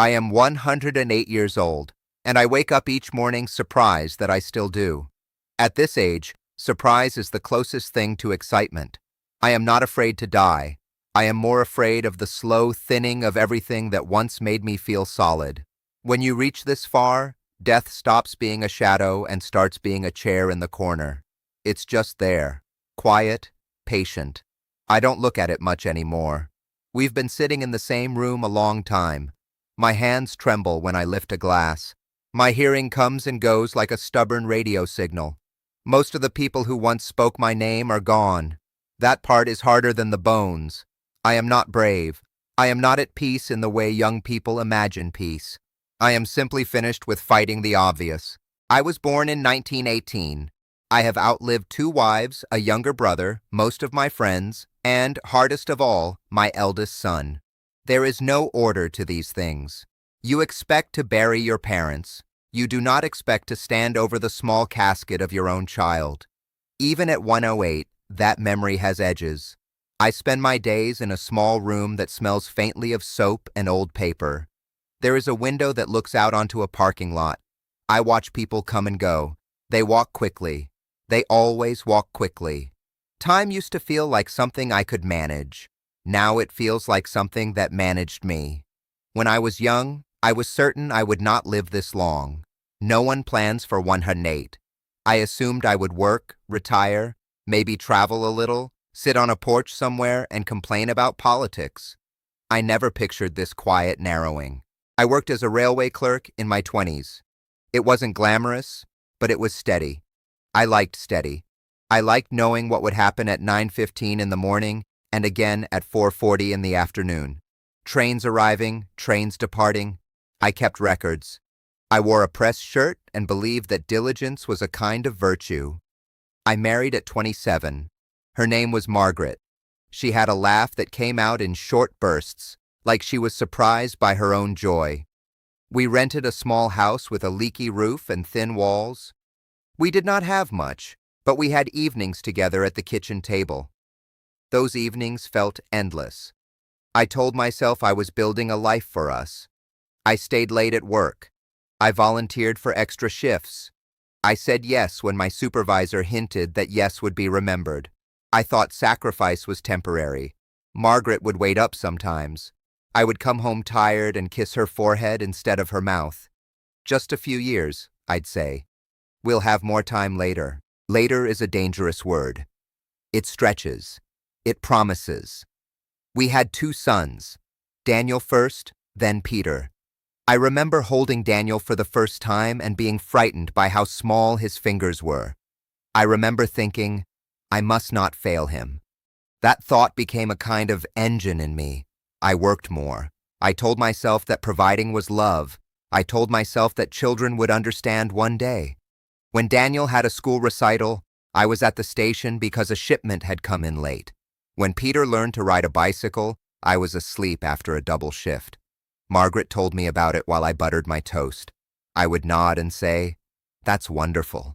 I am 108 years old, and I wake up each morning surprised that I still do. At this age, surprise is the closest thing to excitement. I am not afraid to die. I am more afraid of the slow thinning of everything that once made me feel solid. When you reach this far, death stops being a shadow and starts being a chair in the corner. It's just there, quiet, patient. I don't look at it much anymore. We've been sitting in the same room a long time. My hands tremble when I lift a glass. My hearing comes and goes like a stubborn radio signal. Most of the people who once spoke my name are gone. That part is harder than the bones. I am not brave. I am not at peace in the way young people imagine peace. I am simply finished with fighting the obvious. I was born in 1918. I have outlived 2 wives, a younger brother, most of my friends, and, hardest of all, my eldest son. There is no order to these things. You expect to bury your parents. You do not expect to stand over the small casket of your own child. Even at 108, that memory has edges. I spend my days in a small room that smells faintly of soap and old paper. There is a window that looks out onto a parking lot. I watch people come and go. They walk quickly. They always walk quickly. Time used to feel like something I could manage. Now it feels like something that managed me. When I was young, I was certain I would not live this long. No one plans for 108. I assumed I would work, retire, maybe travel a little, sit on a porch somewhere and complain about politics. I never pictured this quiet narrowing. I worked as a railway clerk in my 20s. It wasn't glamorous, but it was steady. I liked steady. I liked knowing what would happen at 9:15 in the morning and again at 4:40 in the afternoon. Trains arriving, trains departing. I kept records. I wore a press shirt and believed that diligence was a kind of virtue. I married at 27. Her name was Margaret. She had a laugh that came out in short bursts, like she was surprised by her own joy. We rented a small house with a leaky roof and thin walls. We did not have much, but we had evenings together at the kitchen table. Those evenings felt endless. I told myself I was building a life for us. I stayed late at work. I volunteered for extra shifts. I said yes when my supervisor hinted that yes would be remembered. I thought sacrifice was temporary. Margaret would wait up sometimes. I would come home tired and kiss her forehead instead of her mouth. Just a few years, I'd say. We'll have more time later. Later is a dangerous word. It stretches. It promises. We had 2 sons, Daniel first, then Peter. I remember holding Daniel for the first time and being frightened by how small his fingers were. I remember thinking, I must not fail him. That thought became a kind of engine in me. I worked more. I told myself that providing was love. I told myself that children would understand one day. When Daniel had a school recital, I was at the station because a shipment had come in late. When Peter learned to ride a bicycle, I was asleep after a double shift. Margaret told me about it while I buttered my toast. I would nod and say, "That's wonderful."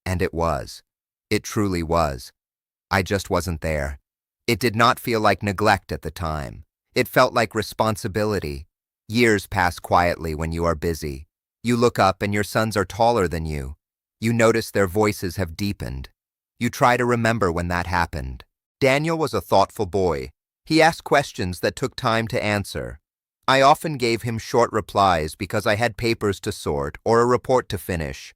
And it was. It truly was. I just wasn't there. It did not feel like neglect at the time. It felt like responsibility. Years pass quietly when you are busy. You look up and your sons are taller than you. You notice their voices have deepened. You try to remember when that happened. Daniel was a thoughtful boy. He asked questions that took time to answer. I often gave him short replies because I had papers to sort or a report to finish.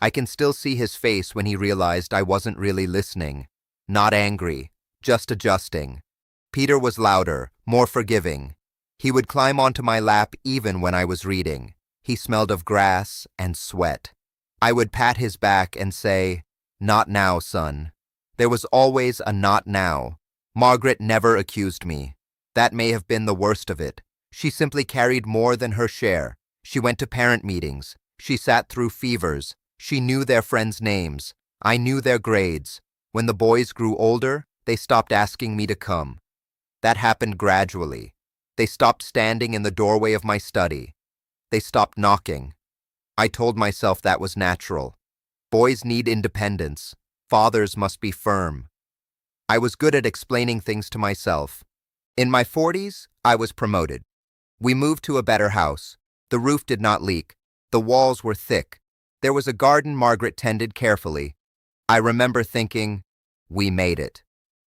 I can still see his face when he realized I wasn't really listening. Not angry, just adjusting. Peter was louder, more forgiving. He would climb onto my lap even when I was reading. He smelled of grass and sweat. I would pat his back and say, "Not now, son." There was always a not now. Margaret never accused me. That may have been the worst of it. She simply carried more than her share. She went to parent meetings. She sat through fevers. She knew their friends' names. I knew their grades. When the boys grew older, they stopped asking me to come. That happened gradually. They stopped standing in the doorway of my study. They stopped knocking. I told myself that was natural. Boys need independence. Fathers must be firm. I was good at explaining things to myself. In my 40s, I was promoted. We moved to a better house. The roof did not leak. The walls were thick. There was a garden Margaret tended carefully. I remember thinking, we made it.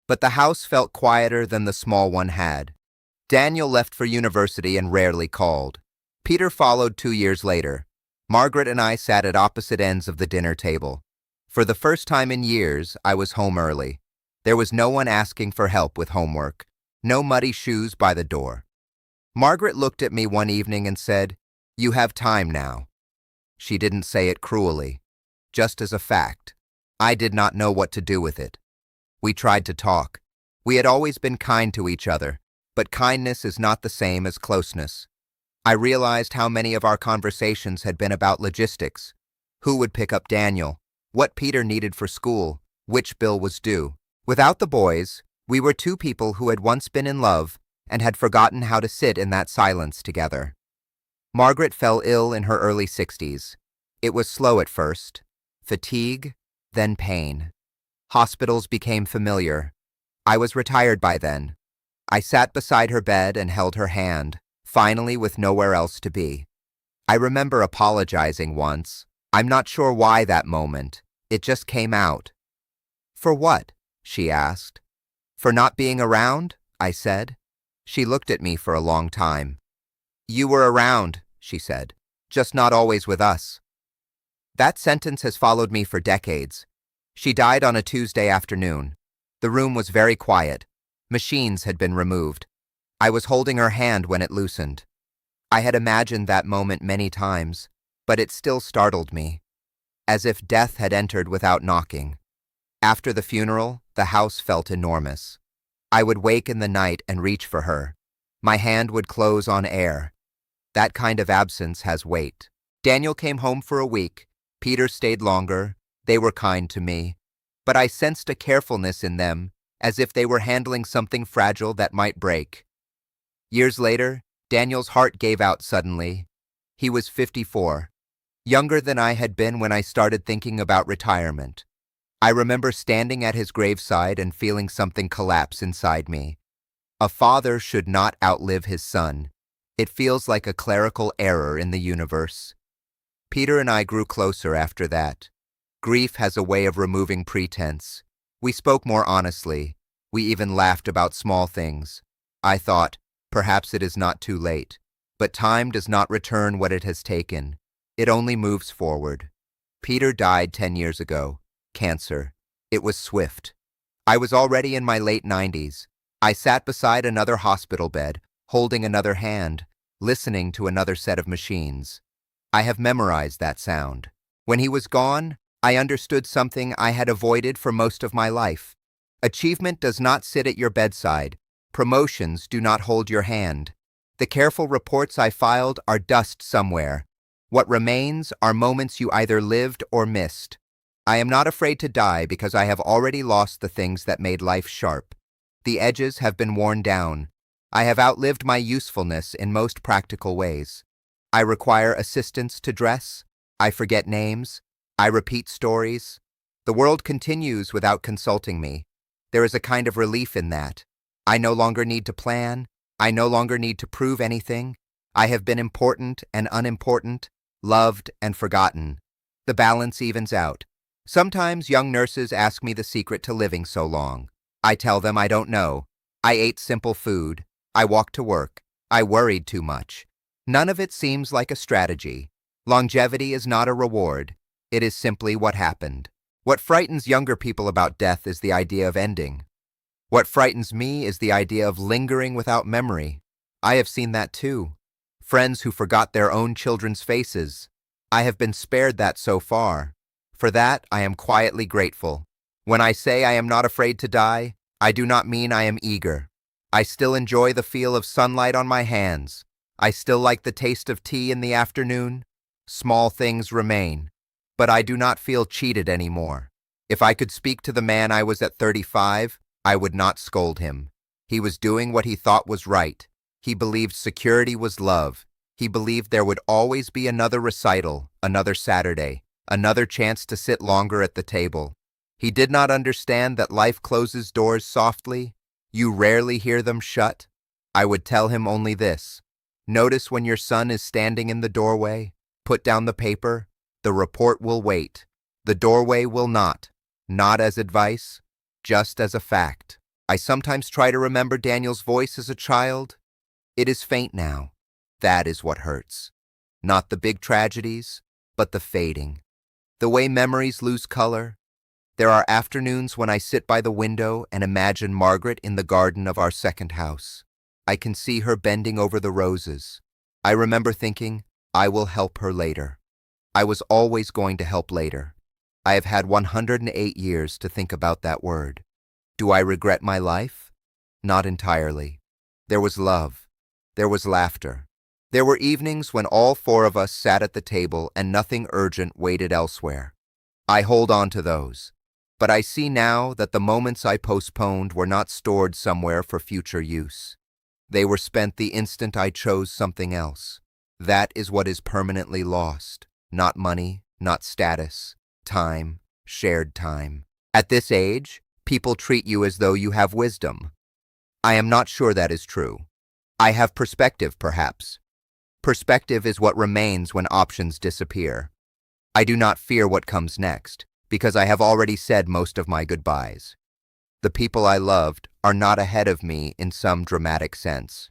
But the house felt quieter than the small one had. Daniel left for university and rarely called. Peter followed 2 years later. Margaret and I sat at opposite ends of the dinner table. For the first time in years, I was home early. There was no one asking for help with homework. No muddy shoes by the door. Margaret looked at me one evening and said, "You have time now." She didn't say it cruelly, just as a fact. I did not know what to do with it. We tried to talk. We had always been kind to each other, but kindness is not the same as closeness. I realized how many of our conversations had been about logistics. Who would pick up Daniel? What Peter needed for school? Which bill was due? Without the boys, we were two people who had once been in love and had forgotten how to sit in that silence together. Margaret fell ill in her early 60s. It was slow at first. Fatigue, then pain. Hospitals became familiar. I was retired by then. I sat beside her bed and held her hand, finally with nowhere else to be. I remember apologizing once. I'm not sure why that moment. It just came out. "For what?" she asked. "For not being around?" I said. She looked at me for a long time. "You were around," she said, "just not always with us." That sentence has followed me for decades. She died on a Tuesday afternoon. The room was very quiet. Machines had been removed. I was holding her hand when it loosened. I had imagined that moment many times, but it still startled me, as if death had entered without knocking. After the funeral, the house felt enormous. I would wake in the night and reach for her. My hand would close on air. That kind of absence has weight. Daniel came home for a week. Peter stayed longer. They were kind to me. But I sensed a carefulness in them, as if they were handling something fragile that might break. Years later, Daniel's heart gave out suddenly. He was 54, younger than I had been when I started thinking about retirement. I remember standing at his graveside and feeling something collapse inside me. A father should not outlive his son. It feels like a clerical error in the universe. Peter and I grew closer after that. Grief has a way of removing pretense. We spoke more honestly. We even laughed about small things. I thought, perhaps it is not too late. But time does not return what it has taken. It only moves forward. Peter died 10 years ago. Cancer. It was swift. I was already in my late 90s. I sat beside another hospital bed, holding another hand, listening to another set of machines. I have memorized that sound. When he was gone, I understood something I had avoided for most of my life. Achievement does not sit at your bedside. Promotions do not hold your hand. The careful reports I filed are dust somewhere. What remains are moments you either lived or missed. I am not afraid to die because I have already lost the things that made life sharp. The edges have been worn down. I have outlived my usefulness in most practical ways. I require assistance to dress. I forget names. I repeat stories. The world continues without consulting me. There is a kind of relief in that. I no longer need to plan. I no longer need to prove anything. I have been important and unimportant, loved and forgotten. The balance evens out. Sometimes young nurses ask me the secret to living so long. I tell them I don't know. I ate simple food. I walked to work. I worried too much. None of it seems like a strategy. Longevity is not a reward. It is simply what happened. What frightens younger people about death is the idea of ending. What frightens me is the idea of lingering without memory. I have seen that too. Friends who forgot their own children's faces. I have been spared that so far. For that, I am quietly grateful. When I say I am not afraid to die, I do not mean I am eager. I still enjoy the feel of sunlight on my hands. I still like the taste of tea in the afternoon. Small things remain. But I do not feel cheated anymore. If I could speak to the man I was at 35, I would not scold him. He was doing what he thought was right. He believed security was love. He believed there would always be another recital, another Saturday, another chance to sit longer at the table. He did not understand that life closes doors softly. You rarely hear them shut. I would tell him only this: Notice when your son is standing in the doorway. Put down the paper. The report will wait. The doorway will not. Not as advice, just as a fact. I sometimes try to remember Daniel's voice as a child. It is faint now. That is what hurts. Not the big tragedies, but the fading. The way memories lose color. There are afternoons when I sit by the window and imagine Margaret in the garden of our second house. I can see her bending over the roses. I remember thinking, I will help her later. I was always going to help later. I have had 108 years to think about that word. Do I regret my life? Not entirely. There was love. There was laughter. There were evenings when all four of us sat at the table and nothing urgent waited elsewhere. I hold on to those. But I see now that the moments I postponed were not stored somewhere for future use. They were spent the instant I chose something else. That is what is permanently lost. Not money, not status, time, shared time. At this age, people treat you as though you have wisdom. I am not sure that is true. I have perspective, perhaps. Perspective is what remains when options disappear. I do not fear what comes next, because I have already said most of my goodbyes. The people I loved are not ahead of me in some dramatic sense.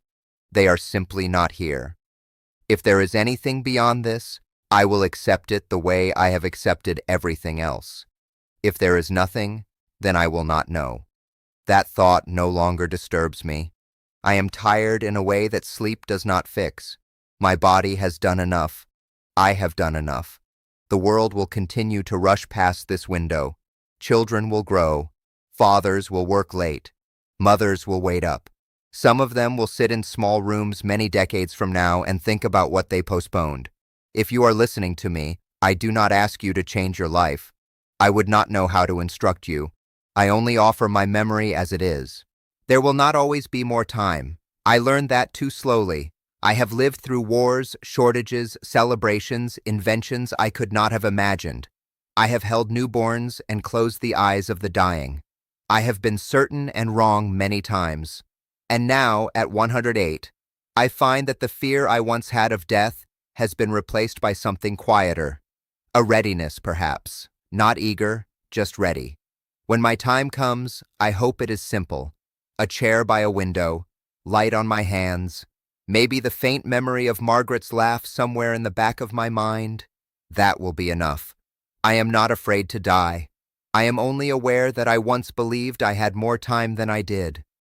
They are simply not here. If there is anything beyond this, I will accept it the way I have accepted everything else. If there is nothing, then I will not know. That thought no longer disturbs me. I am tired in a way that sleep does not fix. My body has done enough. I have done enough. The world will continue to rush past this window. Children will grow. Fathers will work late. Mothers will wait up. Some of them will sit in small rooms many decades from now and think about what they postponed. If you are listening to me, I do not ask you to change your life. I would not know how to instruct you. I only offer my memory as it is. There will not always be more time. I learned that too slowly. I have lived through wars, shortages, celebrations, inventions I could not have imagined. I have held newborns and closed the eyes of the dying. I have been certain and wrong many times. And now, at 108, I find that the fear I once had of death has been replaced by something quieter. A readiness, perhaps. Not eager, just ready. When my time comes, I hope it is simple. A chair by a window, light on my hands, maybe the faint memory of Margaret's laugh somewhere in the back of my mind. That will be enough. I am not afraid to die. I am only aware that I once believed I had more time than I did.